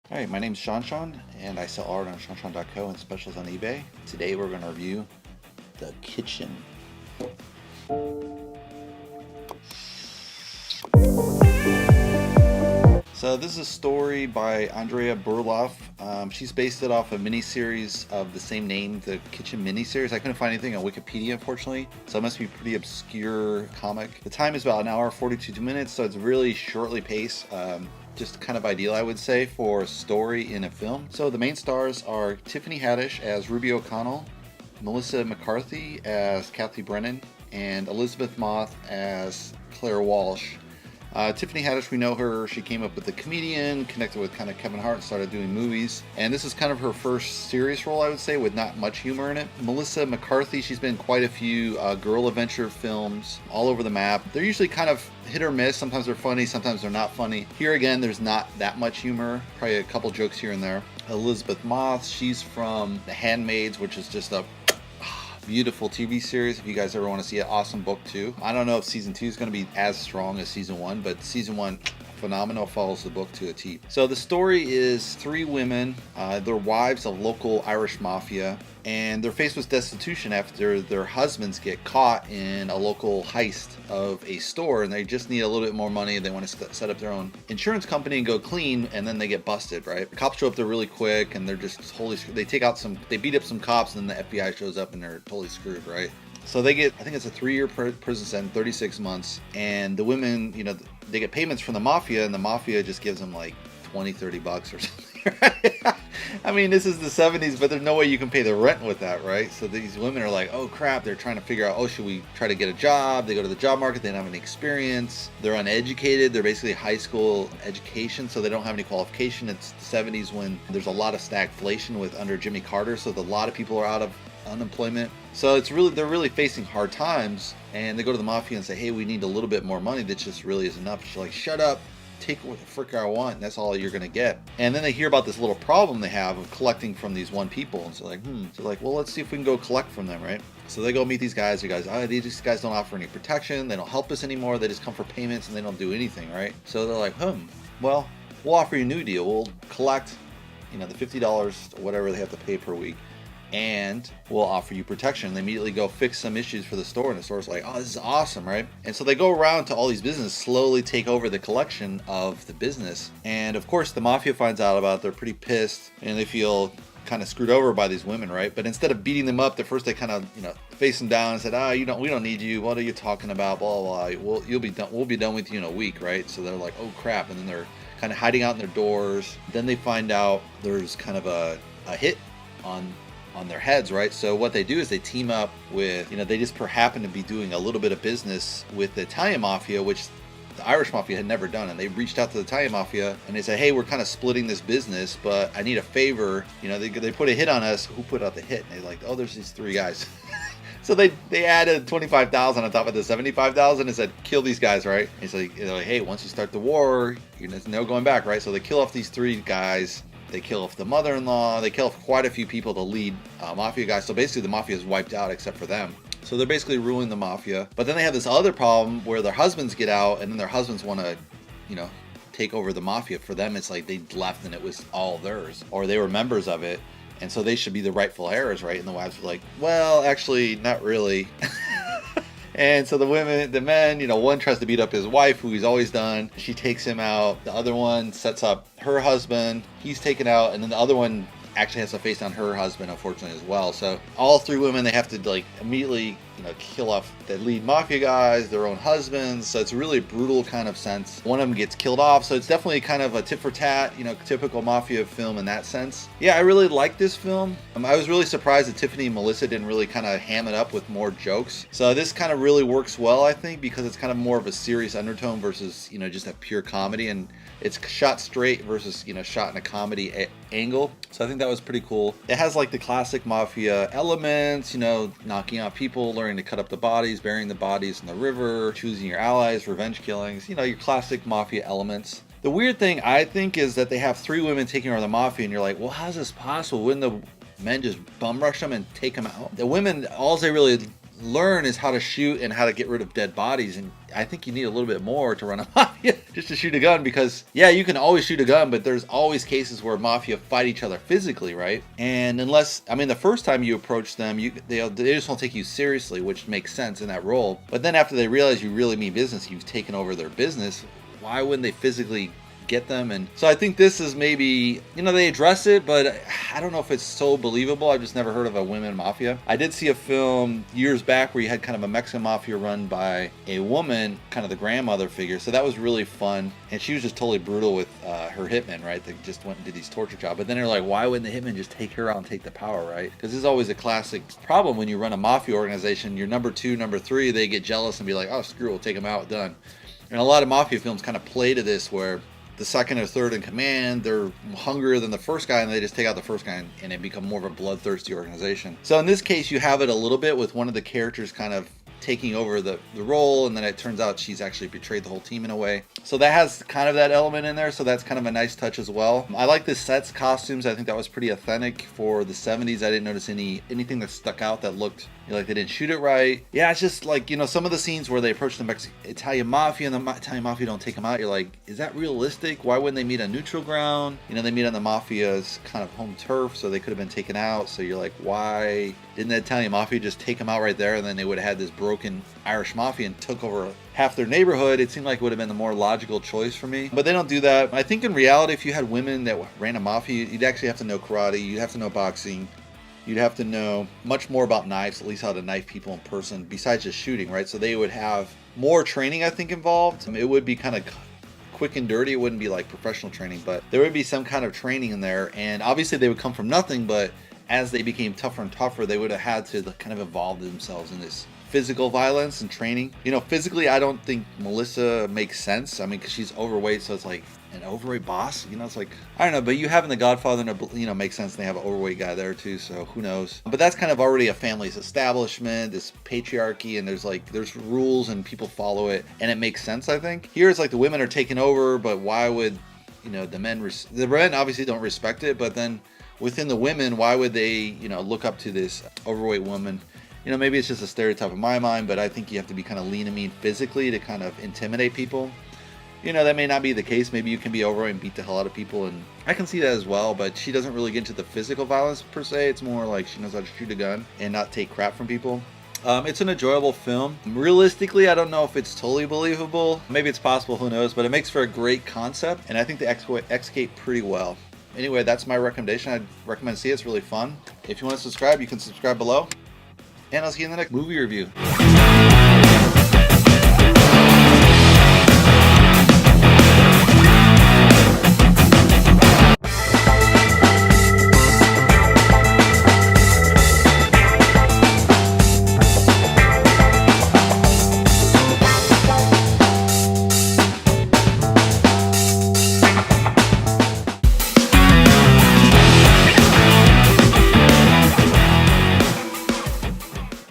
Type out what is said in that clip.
Hi, my name's ShawNshawN, and I sell art on ShawNshawN.co and specials on eBay. Today we're going to review The Kitchen. So this is a story by Andrea Burloff. She's based it off a miniseries of the same name, the Kitchen miniseries. I couldn't find anything on Wikipedia, unfortunately, so it must be a pretty obscure comic. The time is about an hour, 42 minutes, so it's really shortly paced. Just kind of ideal, I would say, for a story in a film. So the main stars are Tiffany Haddish as Ruby O'Connell, Melissa McCarthy as Kathy Brennan, and Elizabeth Moss as Claire Walsh. Tiffany Haddish, we know her. She came up with The Comedian, connected with kind of Kevin Hart, and started doing movies. And this is kind of her first serious role, I would say, with not much humor in it. Melissa McCarthy, she's been in quite a few girl adventure films all over the map. They're usually kind of hit or miss. Sometimes they're funny, sometimes they're not funny. Here again, there's not that much humor. Probably a couple jokes here and there. Elizabeth Moss, she's from The Handmaids, which is just a beautiful TV series. If you guys ever want to see it, awesome book too. I don't know if season 2 is going to be as strong as season 1, but season 1 phenomenal, follows the book to a T. So the story is 3 women, they're wives of local Irish mafia, and they're faced with destitution after their husbands get caught in a local heist of a store, and they just need a little bit more money. They want to set up their own insurance company and go clean, and then they get busted, right? The cops show up there really quick, and they're just totally they beat up some cops, and then the FBI shows up, and they're totally screwed, right? So they get, I think it's a 3-year prison sentence, 36 months, and the women, they get payments from the mafia, and the mafia just gives them like 20, 30 bucks or something, right? I mean, this is the 70s, but there's no way you can pay the rent with that, right? So these women are like, oh crap, they're trying to figure out, oh, should we try to get a job? They go to the job market, they don't have any experience, they're uneducated, they're basically high school education, so they don't have any qualification. It's the 70s when there's a lot of stagflation with under Jimmy Carter, so a lot of people are out of unemployment. So they're really facing hard times, and they go to the mafia and say, hey, we need a little bit more money. That just really is enough. She's like, shut up, take what the frick I want, and that's all you're gonna get. And then they hear about this little problem they have of collecting from these one people, and so like, well, let's see if we can go collect from them, right? So they go meet these guys. These guys don't offer any protection, they don't help us anymore, they just come for payments and they don't do anything, right? So they're like, well, we'll offer you a new deal. We'll collect the $50 or whatever they have to pay per week, and we'll offer you protection. They immediately go fix some issues for the store, and the store's like, oh, this is awesome, right? And so they go around to all these businesses, slowly take over the collection of the business. And of course the mafia finds out about it. They're pretty pissed, and they feel kind of screwed over by these women, right? But instead of beating them up, at first they kind of face them down and said, we don't need you, what are you talking about, blah blah blah, we'll be done with you in a week, right? So they're like, oh crap. And then they're kind of hiding out in their doors. Then they find out there's kind of a hit on their heads, right? So what they do is they team up with, they just happen to be doing a little bit of business with the Italian mafia, which the Irish mafia had never done. And they reached out to the Italian mafia and they said, hey, we're kind of splitting this business, but I need a favor. They put a hit on us. Who put out the hit? And they're like, oh, there's these 3 guys. So they added 25,000 on top of the 75,000 and said, kill these guys, right? And so they're like, hey, once you start the war, there's no going back, right? So they kill off these 3 guys. They kill off the mother-in-law. They kill off quite a few people, the lead mafia guys. So basically the mafia is wiped out except for them. So they're basically ruining the mafia. But then they have this other problem where their husbands get out, and then their husbands want to, take over the mafia. For them, it's like they left and it was all theirs, or they were members of it, and so they should be the rightful heirs, right? And the wives were like, well, actually, not really. And so the men, one tries to beat up his wife, who he's always done. She takes him out. The other one sets up her husband. He's taken out. And then the other one actually has to face down her husband, unfortunately, as well. So all 3 women, they have to immediately, kill off the lead mafia guys, their own husbands. So it's really a brutal kind of sense. One of them gets killed off. So it's definitely kind of a tit for tat, typical mafia film in that sense. Yeah, I really like this film. I was really surprised that Tiffany and Melissa didn't really kind of ham it up with more jokes. So this kind of really works well, I think, because it's kind of more of a serious undertone versus, just a pure comedy. And it's shot straight versus, shot in a comedy angle. So I think that was pretty cool. It has like the classic mafia elements, knocking out people, learning to cut up the bodies, burying the bodies in the river, choosing your allies, revenge killings, your classic mafia elements. The weird thing, I think, is that they have 3 women taking over the mafia, and you're like, well, how's this possible? Wouldn't the men just bum rush them and take them out? The women, all they really learn is how to shoot and how to get rid of dead bodies. And I think you need a little bit more to run a mafia just to shoot a gun, because yeah, you can always shoot a gun, but there's always cases where mafia fight each other physically, right? And unless, I mean, the first time you approach them, they just won't take you seriously, which makes sense in that role. But then after they realize you really mean business, you've taken over their business, why wouldn't they physically get them? And so I think this is maybe, you know, they address it, but I don't know if it's so believable. I've just never heard of a women mafia. I did see a film years back where you had kind of a Mexican mafia run by a woman, kind of the grandmother figure. So that was really fun. And she was just totally brutal with her hitmen, right? They just went and did these torture jobs. But then they're like, why wouldn't the hitmen just take her out and take the power, right? Because this is always a classic problem when you run a mafia organization. Your number 2, number 3, they get jealous and be like, oh, screw it, we'll take them out, done. And a lot of mafia films kind of play to this, where the second or third in command, they're hungrier than the first guy, and they just take out the first guy, and it become more of a bloodthirsty organization. So in this case, you have it a little bit with one of the characters kind of taking over the role, and then it turns out she's actually betrayed the whole team in a way. So that has kind of that element in there, so that's kind of a nice touch as well. I like the sets, costumes. I think that was pretty authentic for the 70s. I didn't notice anything that stuck out that looked, you know, like they didn't shoot it right. Yeah, it's just like, you know, some of the scenes where they approach the Italian mafia and the Italian mafia don't take them out, you're like, is that realistic? Why wouldn't they meet on neutral ground? You know, they meet on the mafia's kind of home turf, so they could have been taken out. So you're like, why didn't the Italian mafia just take them out right there, and then they would have had this broken Irish mafia and took over half their neighborhood? It seemed like it would have been the more logical choice for me, but they don't do that. I think in reality, if you had women that ran a mafia, you'd actually have to know karate, you'd have to know boxing, you'd have to know much more about knives, at least how to knife people in person, besides just shooting, right? So they would have more training, I think, involved. It would be kind of quick and dirty. It wouldn't be like professional training, but there would be some kind of training in there. And obviously they would come from nothing, but as they became tougher and tougher, they would have had to kind of evolve themselves in this physical violence and training. You know, physically, I don't think Melissa makes sense. I mean, because she's overweight, so it's like an overweight boss. You know, it's like, I don't know, but you having the Godfather, you know, makes sense. They have an overweight guy there too, so who knows? But that's kind of already a family's establishment, this patriarchy, and there's rules and people follow it, and it makes sense, I think. Here it's like the women are taking over, but why would, you know, the men obviously don't respect it, but then within the women, why would they, you know, look up to this overweight woman? You know, maybe it's just a stereotype in my mind, but I think you have to be kind of lean and mean physically to kind of intimidate people. You know, that may not be the case. Maybe you can be overweight and beat the hell out of people, and I can see that as well, but she doesn't really get into the physical violence per se. It's more like she knows how to shoot a gun and not take crap from people. It's an enjoyable film. Realistically, I don't know if it's totally believable. Maybe it's possible, who knows, but it makes for a great concept, and I think they execute pretty well. Anyway, that's my recommendation. I'd recommend to see it. It's really fun. If you want to subscribe, you can subscribe below. And I'll see you in the next movie review.